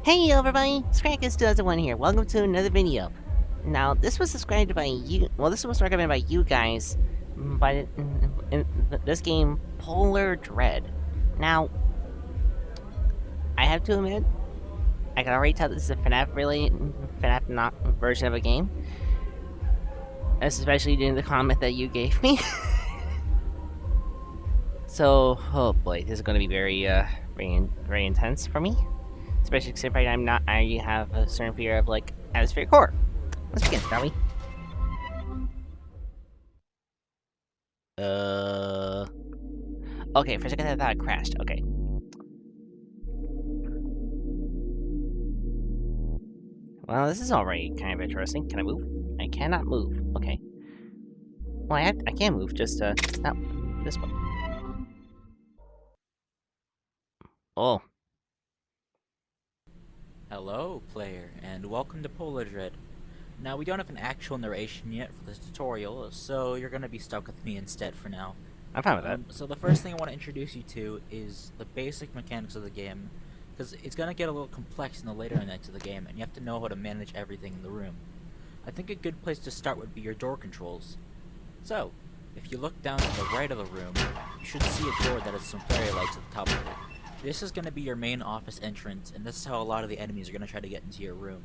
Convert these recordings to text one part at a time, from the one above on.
Hey everybody, Scrackers2001 here. Welcome to another video. Now, this was subscribed by you. Well, this was recommended by you guys by this game, Polar Dread. Now, I have to admit, I can already tell this is a FNAF not version of a game. Especially during the comment that you gave me. So, oh boy, this is going to be very intense for me. Especially considering I have a certain fear of, like, atmospheric horror. Let's begin, shall we? Okay, for a second I thought it crashed. Okay. Well, this is already kind of interesting. Can I move? I cannot move. Okay. Well, I can move, just, no, this one. Oh. Hello, player, and welcome to Polar Dread. Now, we don't have an actual narration yet for this tutorial, so you're gonna be stuck with me instead for now. I'm fine with that. So the first thing I want to introduce you to is the basic mechanics of the game, because it's gonna get a little complex in the later nights of the game, and you have to know how to manage everything in the room. I think a good place to start would be your door controls. So, if you look down to the right of the room, you should see a door that has some fairy lights at the top of it. This is going to be your main office entrance, and this is how a lot of the enemies are going to try to get into your room.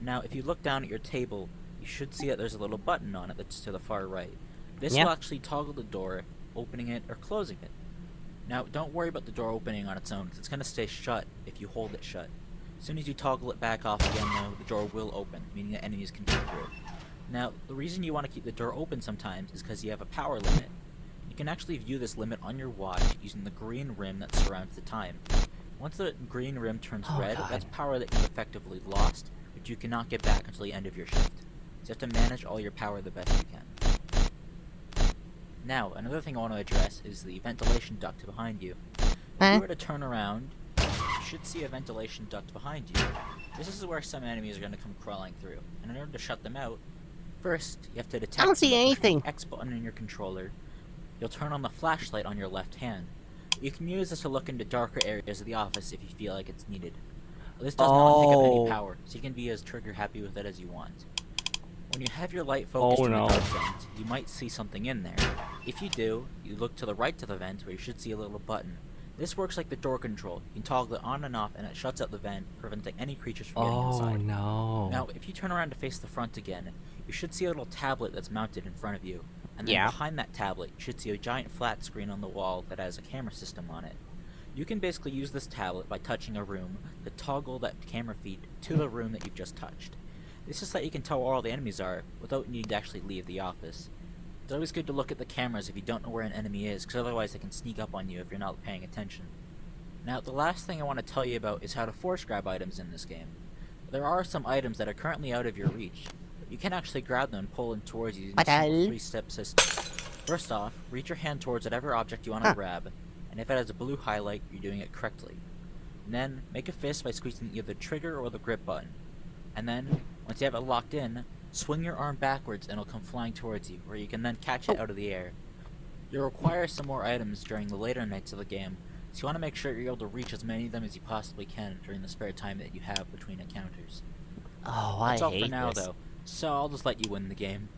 Now, if you look down at your table, you should see that there's a little button on it that's to the far right. This will actually toggle the door, opening it or closing it. Now, don't worry about the door opening on its own, because it's going to stay shut if you hold it shut. As soon as you toggle it back off again, though, the door will open, meaning that enemies can get through. Now, the reason you want to keep the door open sometimes is because you have a power limit. You can actually view this limit on your watch using the green rim that surrounds the time. Once the green rim turns red, that's power that you've effectively lost, but you cannot get back until the end of your shift. So you have to manage all your power the best you can. Now, another thing I want to address is the ventilation duct behind you. If you were to turn around, you should see a ventilation duct behind you. This is where some enemies are going to come crawling through, and in order to shut them out, first, you have to detect I don't see anything. The X button in your controller. You'll turn on the flashlight on your left hand. You can use this to look into darker areas of the office if you feel like it's needed. This does not take up any power, so you can be as trigger happy with it as you want. When you have your light focused on the dark vent, you might see something in there. If you do, you look to the right of the vent where you should see a little button. This works like the door control. You can toggle it on and off and it shuts out the vent, preventing any creatures from getting inside. Now, if you turn around to face the front again, you should see a little tablet that's mounted in front of you. And then behind that tablet, you should see a giant flat screen on the wall that has a camera system on it. You can basically use this tablet by touching a room to toggle that camera feed to the room that you've just touched. This is so that you can tell where all the enemies are without needing to actually leave the office. It's always good to look at the cameras if you don't know where an enemy is, because otherwise they can sneak up on you if you're not paying attention. Now, the last thing I want to tell you about is how to force grab items in this game. There are some items that are currently out of your reach. You can actually grab them and pull them towards you using a simple three-step system. First off, reach your hand towards whatever object you want to grab, and if it has a blue highlight, you're doing it correctly. And then, make a fist by squeezing either the trigger or the grip button. And then, once you have it locked in, swing your arm backwards and it'll come flying towards you, where you can then catch it out of the air. You'll require some more items during the later nights of the game, so you want to make sure you're able to reach as many of them as you possibly can during the spare time that you have between encounters. That's all for now, though. So I'll just let you win the game.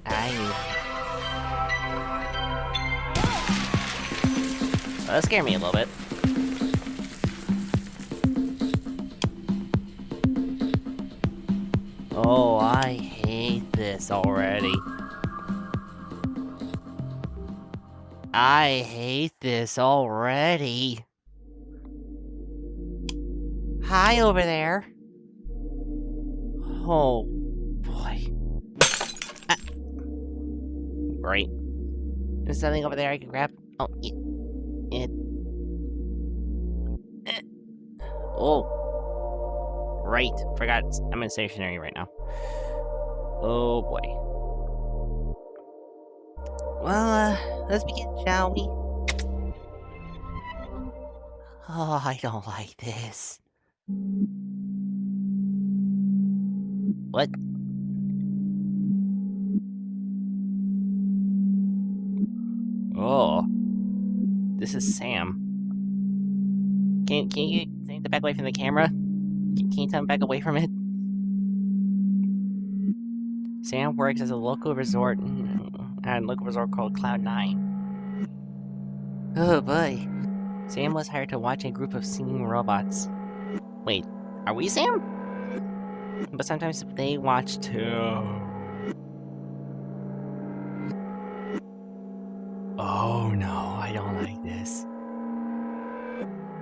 Well, that scared me a little bit. Oh, I hate this already. I hate this already. Hi over there. Oh, boy. Great. There's something over there I can grab. Oh, Oh. Right. Forgot. I'm in stationary right now. Oh, boy. Well, let's begin, shall we? Oh, I don't like this. What? Oh. This is Sam. Can you get the back away from the camera? Can you tell him back away from it? Sam works as a local resort at a local resort called Cloud9. Oh boy. Sam was hired to watch a group of singing robots. Wait, are we Sam? But sometimes they watch too. Oh no, I don't like this.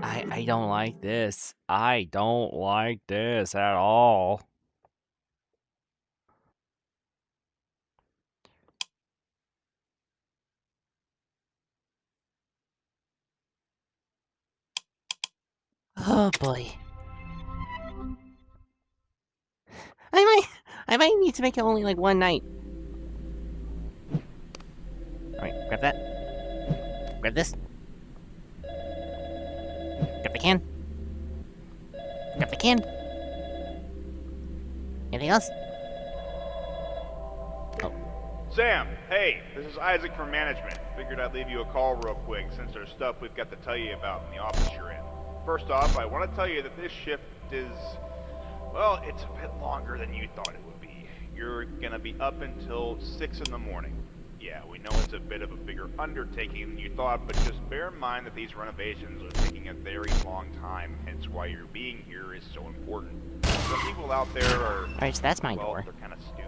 I don't like this. I don't like this at all. Oh boy. I might need to make it only like one night. Alright, grab that. Grab this. Grab the can. Grab the can. Anything else? Sam, hey, this is Isaac from management. Figured I'd leave you a call real quick since there's stuff we've got to tell you about in the office you're in. First off, I want to tell you that this shift is, well, it's a bit longer than you thought it would be. You're gonna be up until 6 in the morning. Yeah, we know it's a bit of a bigger undertaking than you thought, but just bear in mind that these renovations are taking a very long time, hence why your being here is so important. Some people out there are, Alright, so that's my well, door. they're kind of stupid.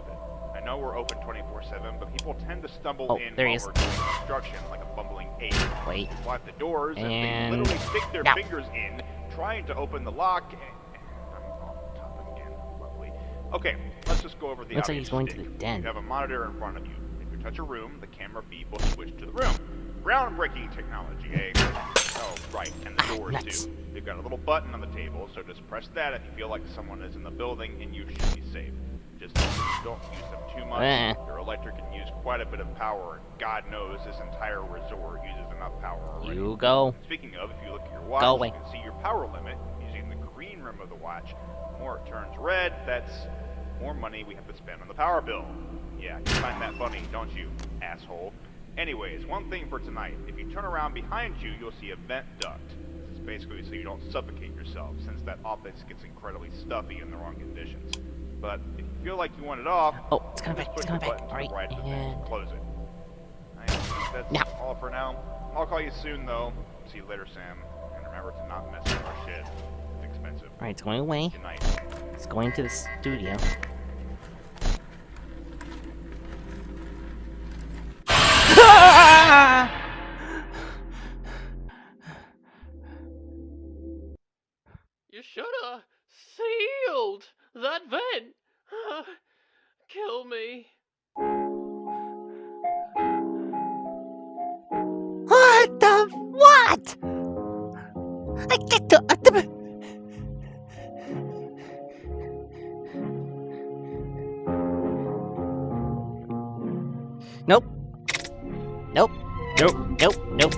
I know we're open 24/7, but people tend to stumble in there while he is. we're doing construction like a bumbling ape. Wait. They lock the doors and And they literally stick their now. fingers in, trying to open the lock. And I'm on top again. Lovely. Okay, let's just go over the Looks like obvious he's going to stick. the den. You have a monitor in front of you. If you touch a room, the camera feed will switch to the room. Groundbreaking technology, eh? Oh, right, and the doors nuts. too. You've got a little button on the table, so just press that if you feel like someone is in the building, and you should be safe. Just don't use them too much. Your electric can use quite a bit of power, and God knows this entire resort uses enough power already. You go. Speaking of, if you look at your watch, Go away. you can see your power limit using the green rim of the watch. The more it turns red, that's more money we have to spend on the power bill. Yeah, you find that funny, don't you, asshole? Anyways, one thing for tonight. If you turn around behind you, you'll see a vent duct. This is basically so you don't suffocate yourself, since that office gets incredibly stuffy in the wrong conditions. But if you feel like you want it off, Oh, it's coming just back. push It's coming the back. button to the Alright, right of the vent and and close it. I think that's now. all for now. I'll call you soon, though. See you later, Sam. And remember to not mess with our shit. It's expensive. Alright, it's going away. Good night. It's going to the studio. You shoulda sealed that vent. Kill me. What the what? I get to Nope. Nope. Nope. Nope. Nope.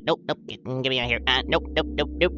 Nope. Nope. Get me out of here. Nope. Nope. Nope. Nope.